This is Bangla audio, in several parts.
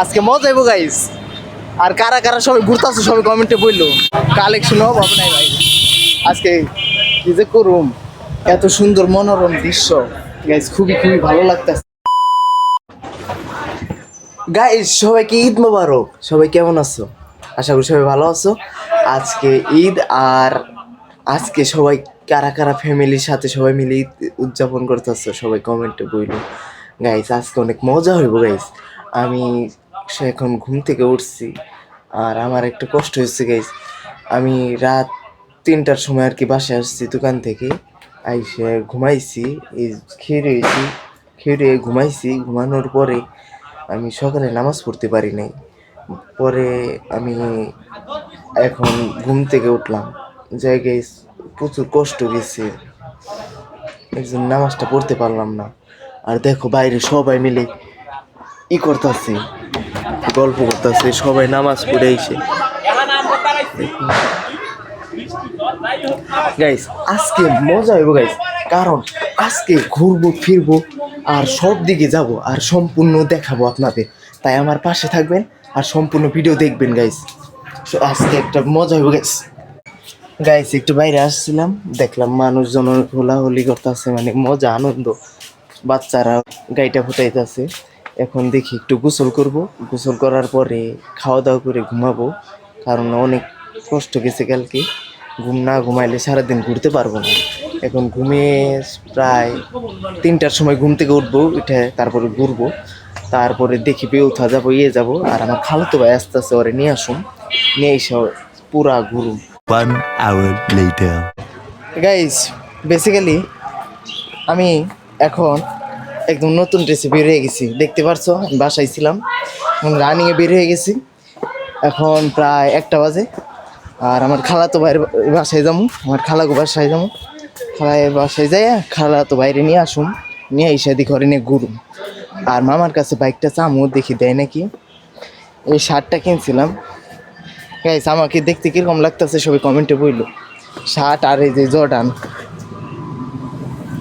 আজকে মজা হইব গাইস। আর কারা কারা সবাই ঘুরতেছে সবাই কমেন্টে বললো কালেকশন হবে নাই ভাই। আজকে কি যে করুম, এত সুন্দর মনোরম দৃশ্য গাইস, খুবই খুবই ভালো লাগতেছে গাইস। সবাইকে ঈদ মোবারক। সবাই কেমন আছো? আশা করি সবাই ভালো আছো। আজকে ঈদ, আর আজকে সবাই কারা কারা ফ্যামিলির সাথে সবাই মিলে ঈদ উদযাপন করতেছো সবাই কমেন্টে বললো গাইস। আজকে অনেক মজা হইব গাইস। আমি এখন ঘুম থেকে উঠছি, আর আমার একটু কষ্ট হচ্ছে গাইস। আমি রাত 3টার সময় আর কি বাসায় আসছি দোকান থেকে, আইসে ঘুমাইছি, এই খেয়ে ঘুমাইছি। ঘুমানোর পরে আমি সকালে নামাজ পড়তে পারি নাই। পরে আমি এখন ঘুম থেকে উঠলাম, যাই গাইস প্রচুর কষ্ট গেছে, একজন নামাজটা পড়তে পারলাম না। আর দেখো বাইরে সবাই মিলে করতেছে, গল্প করতেছে, সবাই নামাজ পড়ে এসে। গাইস আজকে মজা হইব গাইস, কারণ আজকে ঘুরবো ফিরবো আর সব দিকে যাব, আর সম্পূর্ণ দেখাবো আপনাদের। তাই আমার পাশে থাকবেন আর সম্পূর্ণ ভিডিও দেখবেন গাইস। আজকে একটা মজা হইব গাইস। গাইস একটু বাইরে আসছিলাম, দেখলাম মানুষজন হোলাহুলি করতেছে, মানে মজা আনন্দ, বাচ্চারা গাইটা ফুটাইতেছে। এখন দেখি একটু গোসল করব, গোসল করার পরে খাওয়া দাওয়া করে ঘুমাবো, কারণ অনেক কষ্ট গেছে কালকে। ঘুম না ঘুমাইলে সারাদিন ঘুরতে পারবো না। এখন ঘুমিয়ে প্রায় 3টার সময় ঘুম থেকে উঠবো, উঠে তারপরে ঘুরবো, তারপরে দেখি বেউথা যাবো, যাবো। আর আমার খালাতো ভাই আস্তে আস্তে ওরে নিয়ে আসুন, নিয়ে এসে পুরা ঘুরুম। 1 hour later. গাইস বেসিক্যালি আমি এখন একদম নতুন ড্রেসে বের হয়ে গেছি, দেখতে পারছো। আমি বাসায় ছিলাম, রানিংয়ে বের হয়ে গেছি। এখন প্রায় 1টা বাজে, আর আমার খালাতো ভাইয়ের বাসায় যাবো, আমার খালাগো বাসায় যাবো। খালার বাসায় যাই, খালাতো বাইরে নিয়ে আসুন, নিয়ে এসে দেখি ঘরে নিয়ে ঘুরুম। আর মামার কাছে বাইকটা চামু, দেখি দেয় নাকি। এই শার্টটা কিনছিলাম গাইস, আমাকে দেখতে কিরকম লাগতেছে সবাই কমেন্টে বললো। শার্ট আর এই যে জর্ডান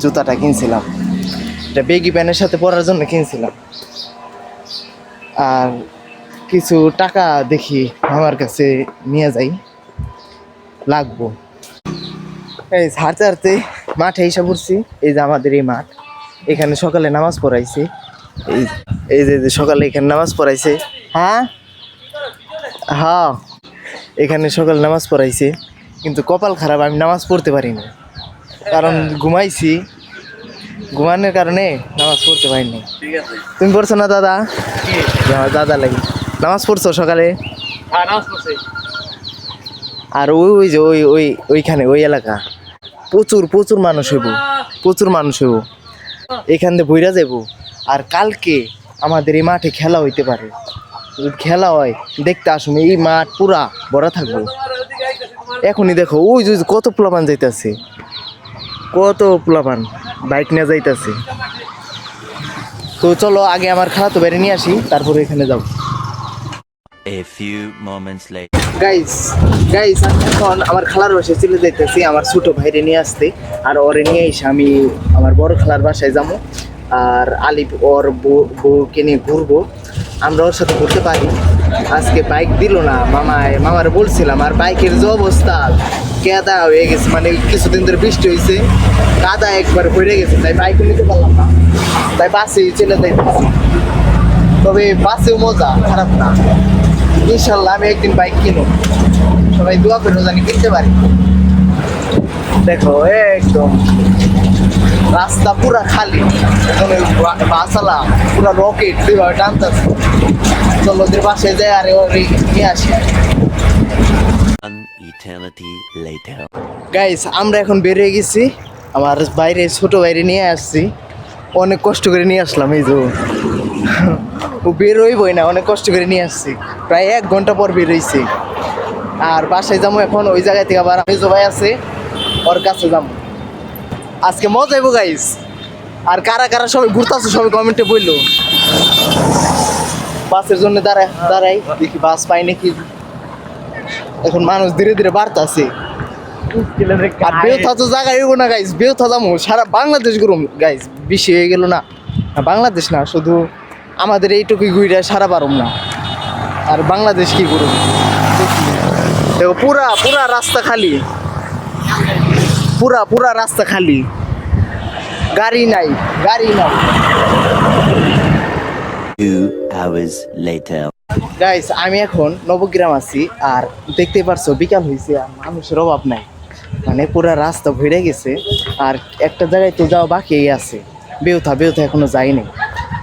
জুতাটা কিনছিলাম, এটা বেগি প্যান্টের সাথে পরার জন্য কিনছিলাম। আর কিছু টাকা দেখি আমার কাছে নিয়ে যাই, লাগবো। এই হাঁটতে হাঁটতে মাঠে এসে পড়ছি। এই যে আমাদের এই মাঠ, এখানে সকালে নামাজ পড়াইছে। এই যে সকালে এখানে নামাজ পড়াইছে। হ্যাঁ হ্যাঁ, এখানে সকালে নামাজ পড়াইছে, কিন্তু কপাল খারাপ, আমি নামাজ পড়তে পারিনি, কারণ ঘুমাইছি। ঘুমানোর কারণে নামাজ পড়তে পারিনি। তুমি পড়ছো না দাদা? আমার দাদা লাগে। নামাজ পড়ছো সকালে? আর ওই যে ওইখানে ওই এলাকা প্রচুর প্রচুর মানুষ হইব, প্রচুর মানুষ হইব, এখান দিয়ে বইরা যাইব। আর কালকে আমাদের এই মাঠে খেলা হইতে পারে, যদি খেলা হয় দেখতে আসুন। এই মাঠ পুরা ভরা থাকবো। এখনই দেখো ওই যে কত পোলাপান যাইতেছে, কত পোলাপান বাইক নিয়ে যাইতেছে। তো চলো আগে আমার খালাতো বাইরে নিয়ে আসি, তারপরে এখানে যাবো। A few moments later. Guys এখন আমার খালার বাসায় চলে যাইতেছি, আমার ছোট ভাইরে নিয়ে আসতে। আর ওরে নিয়ে এসে আমি আমার বড় খালার বাসায় যাবো, আর আলিপ ওর বউকে নিয়ে ঘুরবো। আমরা ওর সাথে ঘুরতে পারি। আজকে বাইক দিল না, মামার বলছিলাম, আর বাইকের যে অবস্থা কেদা হয়ে গেছে, মানে কিছুদিন ধরে বৃষ্টি হয়েছে, কাদা একবার পড়ে গেছে, তাই বাইকও নিতে পারলাম না, তাই বাসে চলে যাইতেছি। তবে বাসেও মজা, খারাপ না। ইনশাল্লাহ আমি একদিন বাইক কিনো, সবাই দোয়া করে জানি কিনতে পারি। দেখো একদম রাস্তা পুরা খালি, বাসালা পুরা রকেট দুইভাবে টানতেছে। চলো ওদের বাসে যাই আর নিয়ে আসি। An eternity later. গাইস আমরা এখন বের হয়ে গেছি, আমার বাইরে ছোট বাইরে নিয়ে আসছি, অনেক কষ্ট করে নিয়ে আসলাম। এই যে ও বের হইবই না, অনেক কষ্ট করে নিয়ে আসছি, প্রায় 1 ঘন্টা পর বের হয়েছি। আর বাসায় যাবো এখন, ওই জায়গা থেকে আবার মেজো ভাই আছে, ওর কাছে যাবো। আজকে মজা হইব গাইস। আর কারা কারা সবাই ঘুরতেছে সবাই কমেন্টে বললো। বাসের জন্য দাঁড়াই দেখি বাস পাই নাকি। এখন মানুষ ধীরে ধীরে বাড়তেছে। আর বেউথা তো জায়গায় হইব না গাইস, বেউথা যাবো সারা বাংলাদেশ ঘুরুম গাইস। বেশি হয়ে গেল না, বাংলাদেশ না শুধু আমাদের এইটুকুই ঘুরে সারা পারুম না, আর বাংলাদেশ কি করুন। দেখো পুরা পুরা রাস্তা খালি, পুরা পুরা রাস্তা খালি, গাড়ি নাই, গাড়ি নাই। 2 hours later. গাইস আমি এখন নবগ্রাম আছি, আর দেখতে পারছো বিকাল হয়েছে আর মানুষের অভাব নাই, মানে পুরা রাস্তা ভরে গেছে। আর একটা জায়গায় তো যাওয়া বাকি আছে, বেউথা, বেউথা এখনো যাইনি।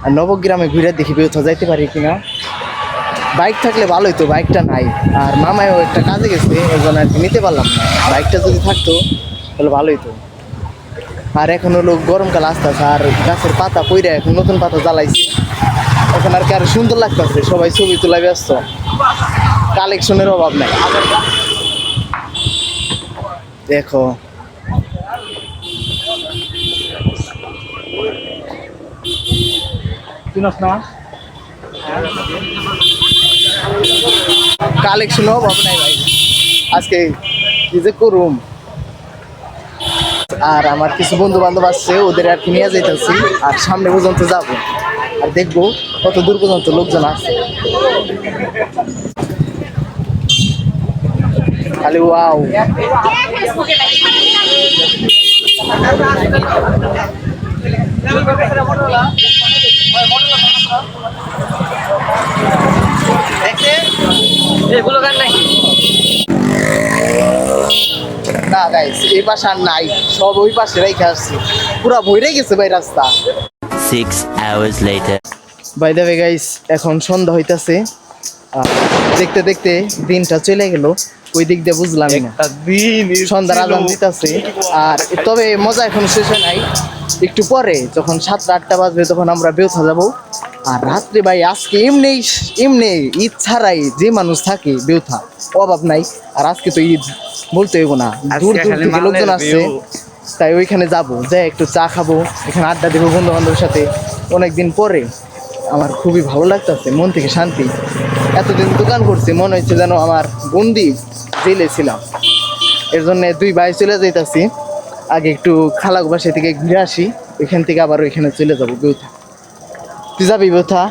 আর নবগ্রামে ঘুরে দেখি বেউথা যাইতে পারি কিনা। বাইক থাকলে ভালোই, তো বাইকটা নাই, আর মামায়ও একটা কাজে গেছে, এর জন্য আর কি নিতে পারলাম না। বাইকটা যদি থাকতো তাহলে ভালোই তো। আর এখন হলো গরমকাল আসতেছে, আর গাছের পাতা পইরা এখন নতুন পাতা জ্বালাইছে, এখন আর কি আরো সুন্দর লাগতেছে। সবাই ছবি তোলা ব্যস্ত, কালেকশনের অভাব নাই। দেখো কালেকশনের অভাব নাই ভাই, আজকে কি যে করুম। আর আমার কিছু বন্ধু বান্ধব আসছে, ওদের আর কি নিয়ে যাইতেছি, আর সামনে পর্যন্ত যাব, আর দেখবো কত দূর পর্যন্ত লোকজন আসছে। খালি ওয়াও, না গাইস এই পাশে আর নাই, সব ওই পাশে রেখে আসছি, পুরা ভরে গেছে ভাই রাস্তা। 6 hours later. By the way guys, এখন সন্ধ্যা হইতাছে, দেখতে দেখতে দিনটা চলে গেল, ওই দিক দিয়ে বুঝলাম না, সন্ধ্যার আজান দিতেছে। আর তবে মজা এখন শেষ হয় নাই, একটু পরে যখন 7টা-8টা বাজবে তখন আমরা বেউথা যাব। আর রাত্রে ভাই আজকে এমনি এমনি ঈদ ছাড়াই যে মানুষ থাকে বেউথা অভাব নাই। আর আজকে তো ঈদ বলতে হইব না, দূর দূর থেকে লোকজন আসছে, তাই ওইখানে যাবো, যাই একটু চা খাবো, এখানে আড্ডা দেবো বন্ধু বান্ধবের সাথে। অনেকদিন পরে আমার খুবই ভালো লাগতেছে, মন থেকে শান্তি। এতদিন দোকান করছি, মনে হচ্ছে যেন আমার বন্দি জেলে ছিলাম। এর জন্য 2 ভাই চলে যাইতাছি, আগে একটু খালাক বাসা থেকে ঘুরে আসি, ওইখান থেকে আবার ওইখানে চলে যাবো বেউথা। তুই যাবি বেউথা?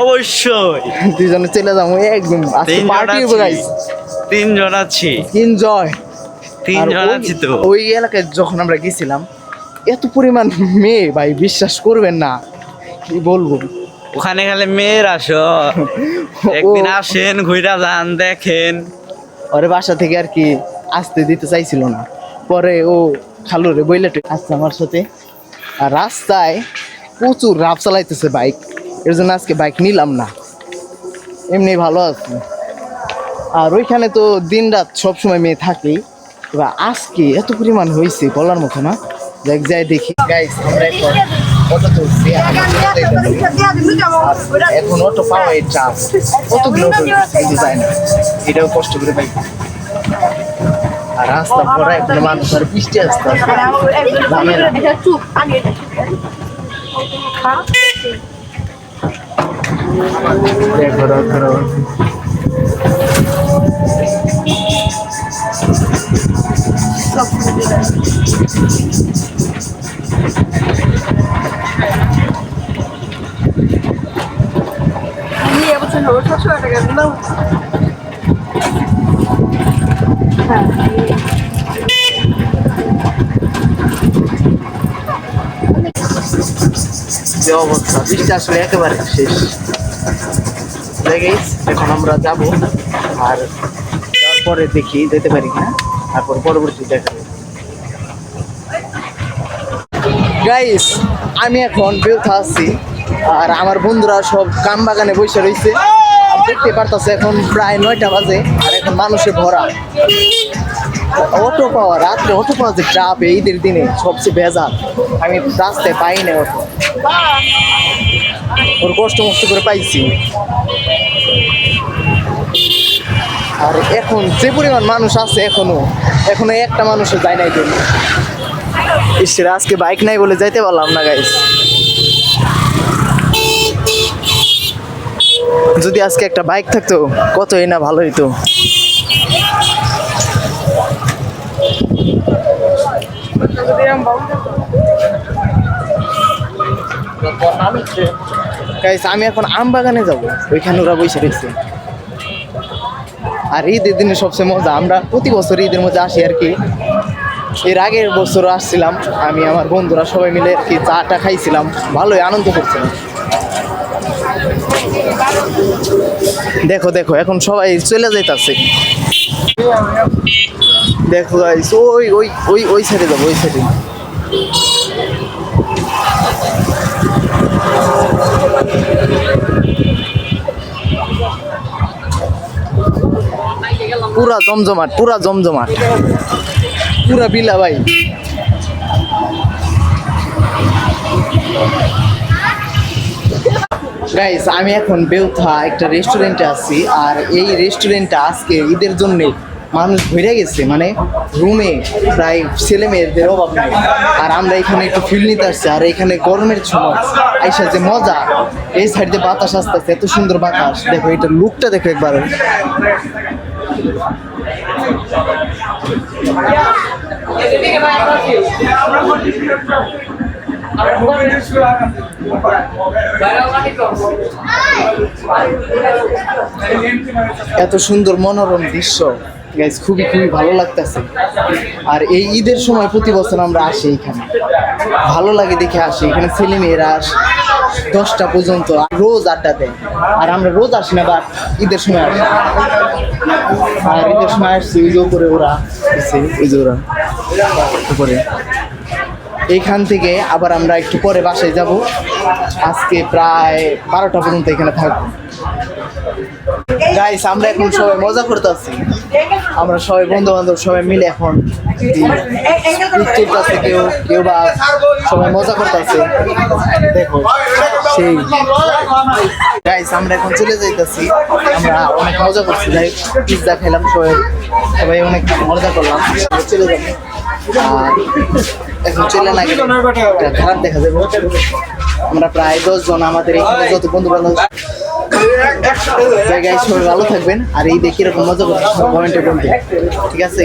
অবশ্যই। দুইজনে চলে যাবো একদম, আজকে পার্টি হবে গাইস। 3 জন আছি, এনজয়। 3 জন আছি তো। ওই এলাকায় যখন আমরা গেছিলাম এত পরিমাণ মেয়ে ভাই, বিশ্বাস করবেন না, কি বলবো। ওখানে খালি মেয়ের আসো, একদিন আসেন, ঘুরা যান, দেখেন। ওরে বাসা থেকে আর কি আসতে দিতে চাইছিল না, পরে ও খালুরে বইলে আসছে আমার সাথে। আর রাস্তায় প্রচুর রাফ চালাইতেছে বাইক, এর জন্য আজকে বাইক নিলাম না, এমনি ভালো আছে। আর ওইখানে তো দিন রাত সবসময় মেয়ে থাকেই, এবার আজকে এত পরিমাণ হয়েছে বলার মতো না। দেখ যাই দেখি গাইস, আমরা এখন অটো তুলছি, এখন অটো পাওয়া এই চাপ, কতগুলো অটো কিন্তু যায় না, এটাও কষ্ট করে পাই। আর রাস্তা ভরা এখন মানুষ, আর বৃষ্টি আসতে ঝামেলা। ধরো ধরো যে অবস্থা, বৃষ্টি আসলে একেবারে শেষ। এখন আমরা যাব, আর যাওয়ার পরে দেখি যেতে পারি কিনা, তারপর পরবর্তী দেখা যাবে। গাইস আমি এখন বেউথা আছি, আর আমার বন্ধুরা সব কাম বাগানে বসে রয়েছে, আর দেখতে পারতেছে এখন প্রায় 9টা বাজে, আর এখন মানুষে ভরা। অটো পাওয়া, রাত্রে অটো পাওয়া যে চাপ ঈদের দিনে সবচেয়ে ভেজাল, আমি রাস্তায় পাই না অটো, ওর কষ্ট মষ্ট করে পাইছি। আর এখন যে পরিমাণ মানুষ আছে, এখনো একটা মানুষও যায় নাই জন্য। ঈশ্বর, আজকে বাইক নাই বলে যাইতে পারলাম না গাইস। যদি আজকে একটা বাইক থাকতো কতই না ভালো হইতো। গাইস আমি এখন আম বাগানে যাব, ওইখানে ওরা বসে রয়েছে। আর ঈদের দিনে সবচেয়ে মজা, আমরা প্রতি বছর ঈদের মধ্যে আসি আর কি। এর আগের বছরও আসছিলাম, আমি আমার বন্ধুরা সবাই মিলে আর কি চাটা খাইছিলাম, ভালোই আনন্দ করছিলাম। দেখো দেখো এখন সবাই চলে যাইতাছে। দেখো গাইস ওই ওই ওই ওই সাইডে যাবো, ওই সাইডে। পুরা জমজমাট, পুরা জমজমাট, পুরা বিলা ভাই। গাইস আমি এখন বেউথা একটা রেস্টুরেন্টে আছি, আর এই রেস্টুরেন্টটা আজকে ঈদের জন্য মানুষ ভরে গেছে, মানে রুমে প্রায় ছেলে মেয়েদের অভাব নেই। আর আমরা এখানে একটু ফিল নিতে আসছি, আর এখানে গরমের সময় আইসা যে মজা, এই সাইড দিয়ে বাতাস আসতেছে, এত সুন্দর বাতাস। দেখো এটা লুকটা দেখো একবার। এত সুন্দর মনোরম দৃশ্য গাইস, খুবই খুবই ভালো লাগতেছে। আর এই ঈদের সময় প্রতি বছর আমরা আসি এখানে, ভালো লাগে দেখে আসি। এখানে ছেলে মেয়েরা 10টা পর্যন্ত রোজ আড্ডা দেয়, আর আমরা রোজ আসি না, বাট ঈদের সময় আসি। আর ঈদের সময় আসছি ওই যে উপরে ওরা আছে, ওই যে ওরা উপরে। এইখান থেকে আবার আমরা একটু পরে বাসায় যাব। আজকে প্রায় 12টা পর্যন্ত এখানে থাকবো। গাইস আমরা এখন সবাই মজা করতে আছি, আমরা সবাই বন্ধু বান্ধব সবাই মিলে এখন চলতেছে, কেউ কেউ বা সবাই মজা করতে আছে। দেখো সেই গাইস আমরা এখন চলে যাইতেছি, আমরা অনেক মজা করছি, যাই পিৎজা খেলাম, সবাই সবাই অনেক মজা করলাম, চলে যাবো। আর এখন চলে না গেলে এটা খারাপ দেখা যাবে। আমরা প্রায় 10 জন, আমাদের এখানে যত বন্ধু বান্ধব জায়গায় সবাই ভালো থাকবেন। আর এই দেখি এরকম মজা করতে কমেন্টে বলবেন, ঠিক আছে?